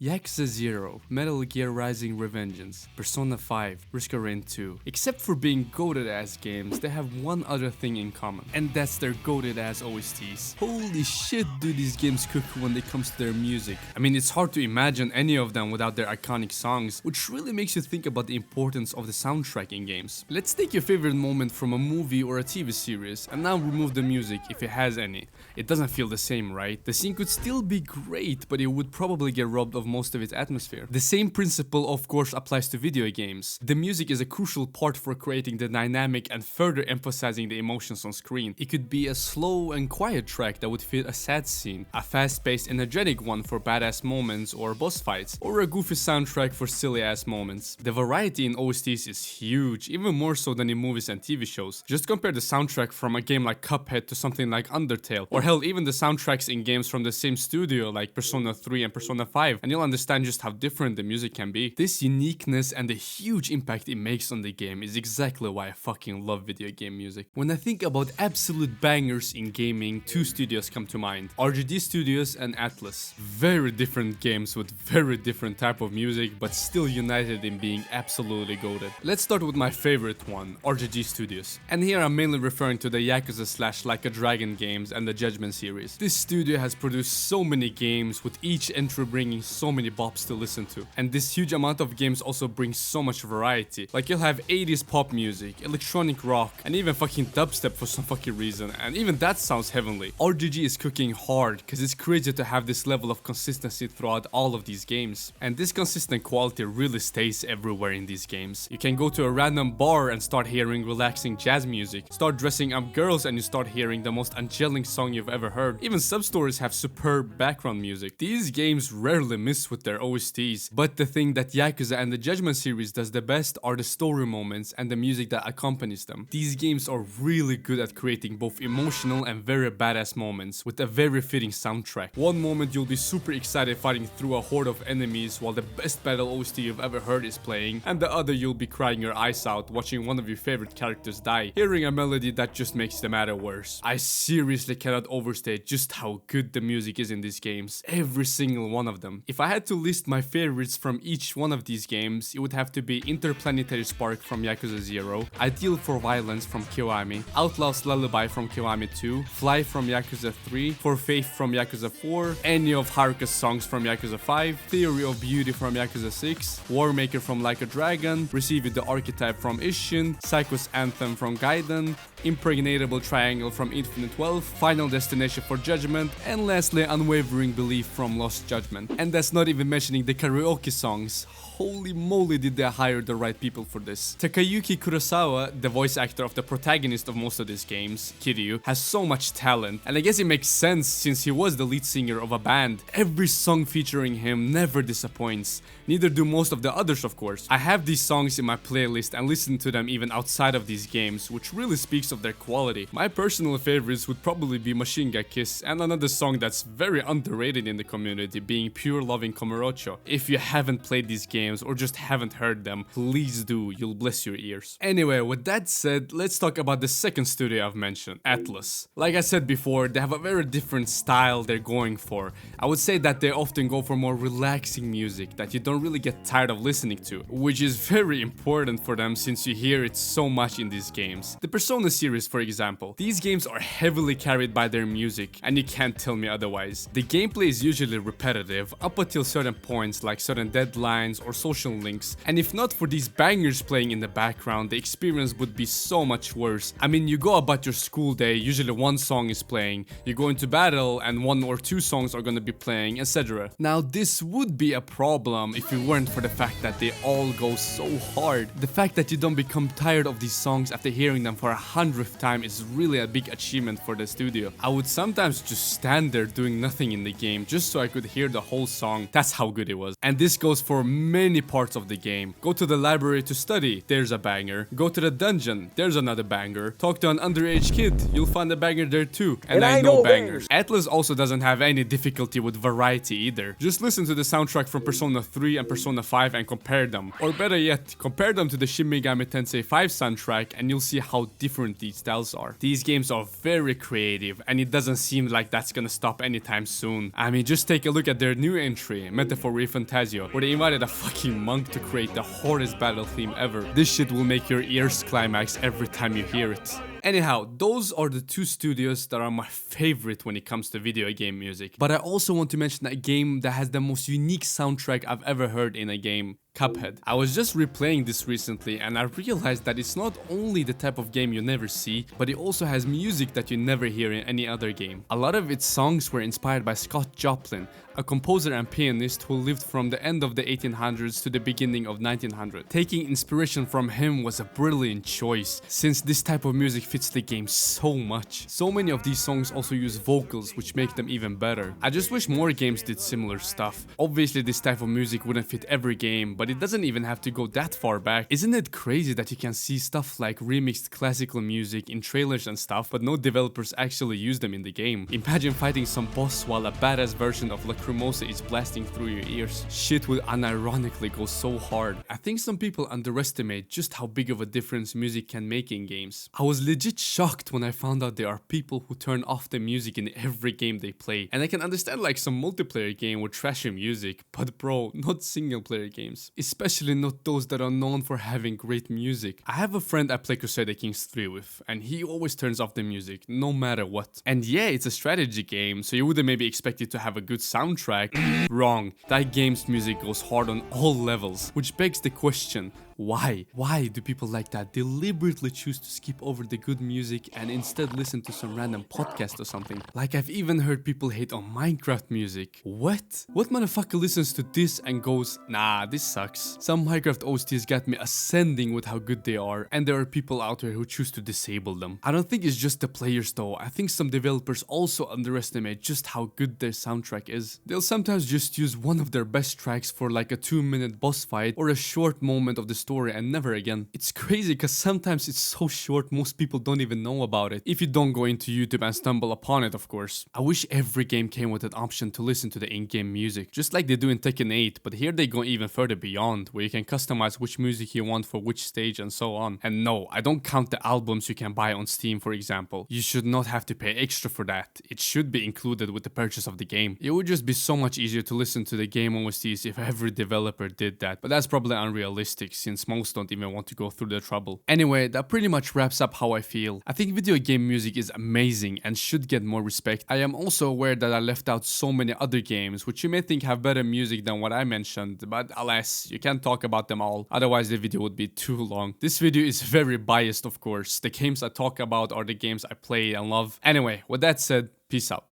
Yakuza 0, Metal Gear Rising Revengeance, Persona 5, Risk of Rain 2. Except for being goated ass games, they have one other thing in common, and that's their goated ass OSTs. Holy shit do these games cook when it comes to their music. I mean, it's hard to imagine any of them without their iconic songs, which really makes you think about the importance of the soundtrack in games. Let's take your favorite moment from a movie or a TV series, and now remove the music if it has any. It doesn't feel the same, right? The scene could still be great, but it would probably get robbed of most of its atmosphere. The same principle of course applies to video games. The music is a crucial part for creating the dynamic and further emphasizing the emotions on screen. It could be a slow and quiet track that would fit a sad scene, a fast-paced energetic one for badass moments or boss fights, or a goofy soundtrack for silly ass moments. The variety in OSTs is huge, even more so than in movies and TV shows. Just compare the soundtrack from a game like Cuphead to something like Undertale, or hell, even the soundtracks in games from the same studio like Persona 3 and Persona 5, and you'll understand just how different the music can be. This uniqueness and the huge impact it makes on the game is exactly why I fucking love video game music. When I think about absolute bangers in gaming, two studios come to mind: RGD Studios and Atlus. Very different games with very different type of music, but still united in being absolutely goated. Let's start with my favorite one, RGD Studios. And here I'm mainly referring to the Yakuza / Like a Dragon games and the Judgment series. This studio has produced so many games, with each entry bringing so many bops to listen to. And this huge amount of games also brings so much variety. Like you'll have 80s pop music, electronic rock, and even fucking dubstep for some fucking reason, and even that sounds heavenly. RGG is cooking hard, cause it's crazy to have this level of consistency throughout all of these games. And this consistent quality really stays everywhere in these games. You can go to a random bar and start hearing relaxing jazz music, start dressing up girls and you start hearing the most angelic song you've ever heard. Even sub-stories have superb background music. These games rarely miss with their OSTs, but the thing that Yakuza and the Judgment series does the best are the story moments and the music that accompanies them. These games are really good at creating both emotional and very badass moments with a very fitting soundtrack. One moment you'll be super excited fighting through a horde of enemies while the best battle OST you've ever heard is playing, and the other you'll be crying your eyes out watching one of your favorite characters die, hearing a melody that just makes the matter worse. I seriously cannot overstate just how good the music is in these games, every single one of them. If I had to list my favorites from each one of these games, it would have to be Interplanetary Spark from Yakuza 0, Ideal for Violence from Kiwami, Outlaw's Lullaby from Kiwami 2, Fly from Yakuza 3, For Faith from Yakuza 4, any of Haruka's songs from Yakuza 5, Theory of Beauty from Yakuza 6, Warmaker from Like a Dragon, Receive the Archetype from Ishin, Psycho's Anthem from Gaiden, Impregnatable Triangle from Infinite Wealth, Final Destination for Judgment, and lastly Unwavering Belief from Lost Judgment. And that's not even mentioning the karaoke songs. Holy moly, did they hire the right people for this. Takayuki Kurosawa, the voice actor of the protagonist of most of these games, Kiryu, has so much talent, and I guess it makes sense since he was the lead singer of a band. Every song featuring him never disappoints, neither do most of the others of course. I have these songs in my playlist and listen to them even outside of these games, which really speaks of their quality. My personal favorites would probably be Machine Gun Kiss, and another song that's very underrated in the community being Pure Loving Komurocho. If you haven't played these games or just haven't heard them, please do, you'll bless your ears. Anyway, with that said, let's talk about the second studio I've mentioned, Atlus. Like I said before, they have a very different style they're going for. I would say that they often go for more relaxing music that you don't really get tired of listening to, which is very important for them since you hear it so much in these games. The Persona series, for example, these games are heavily carried by their music, and you can't tell me otherwise. The gameplay is usually repetitive up until certain points like certain deadlines or social links, and if not for these bangers playing in the background, the experience would be so much worse. I mean, you go about your school day, usually one song is playing, you go into battle and one or two songs are gonna be playing, etc. Now this would be a problem if it weren't for the fact that they all go so hard. The fact that you don't become tired of these songs after hearing them for 100th time is really a big achievement for the studio. I would sometimes just stand there doing nothing in the game just so I could hear the whole song. That's how good it was. And this goes for many many parts of the game. Go to the library to study, there's a banger. Go to the dungeon, there's another banger. Talk to an underage kid, you'll find a banger there too. And I know bangers. Atlas also doesn't have any difficulty with variety either. Just listen to the soundtrack from Persona 3 and Persona 5 and compare them. Or better yet, compare them to the Shin Megami Tensei 5 soundtrack and you'll see how different these styles are. These games are very creative and it doesn't seem like that's gonna stop anytime soon. I mean, just take a look at their new entry, Metaphor Refantasio, where they invited a fucking monk to create the hardest battle theme ever. This shit will make your ears climax every time you hear it. Anyhow, those are the two studios that are my favorite when it comes to video game music. But I also want to mention a game that has the most unique soundtrack I've ever heard in a game. Cuphead. I was just replaying this recently and I realized that it's not only the type of game you never see, but it also has music that you never hear in any other game. A lot of its songs were inspired by Scott Joplin, a composer and pianist who lived from the end of the 1800s to the beginning of 1900. Taking inspiration from him was a brilliant choice, since this type of music fits the game so much. So many of these songs also use vocals, which make them even better. I just wish more games did similar stuff. Obviously this type of music wouldn't fit every game, but it doesn't even have to go that far back. Isn't it crazy that you can see stuff like remixed classical music in trailers and stuff, but no developers actually use them in the game? Imagine fighting some boss while a badass version of Lacrimosa is blasting through your ears. Shit would unironically go so hard. I think some people underestimate just how big of a difference music can make in games. I was legit shocked when I found out there are people who turn off the music in every game they play. And I can understand like some multiplayer game with trashy music, but bro, not single player games. Especially not those that are known for having great music. I have a friend I play Crusader Kings 3 with, and he always turns off the music, no matter what. And yeah, it's a strategy game, so you wouldn't maybe expect it to have a good soundtrack. Wrong. That game's music goes hard on all levels, which begs the question, why? Why do people like that deliberately choose to skip over the good music and instead listen to some random podcast or something? Like I've even heard people hate on Minecraft music. What? What motherfucker listens to this and goes, nah, this sucks? Some Minecraft OSTs got me ascending with how good they are, and there are people out there who choose to disable them. I don't think it's just the players though. I think some developers also underestimate just how good their soundtrack is. They'll sometimes just use one of their best tracks for like a 2-minute boss fight or a short moment of the story and never again. It's crazy because sometimes it's so short most people don't even know about it. If you don't go into YouTube and stumble upon it, of course. I wish every game came with an option to listen to the in-game music, just like they do in Tekken 8, but here they go even further beyond, where you can customize which music you want for which stage and so on. And no, I don't count the albums you can buy on Steam, for example. You should not have to pay extra for that. It should be included with the purchase of the game. It would just be so much easier to listen to the game OSTs if every developer did that, but that's probably unrealistic since most don't even want to go through the trouble. Anyway, that pretty much wraps up how I feel. I think video game music is amazing and should get more respect. I am also aware that I left out so many other games which you may think have better music than what I mentioned, but alas, you can't talk about them all, otherwise the video would be too long. This video is very biased, of course. The games I talk about are the games I play and love. Anyway, with that said, peace out.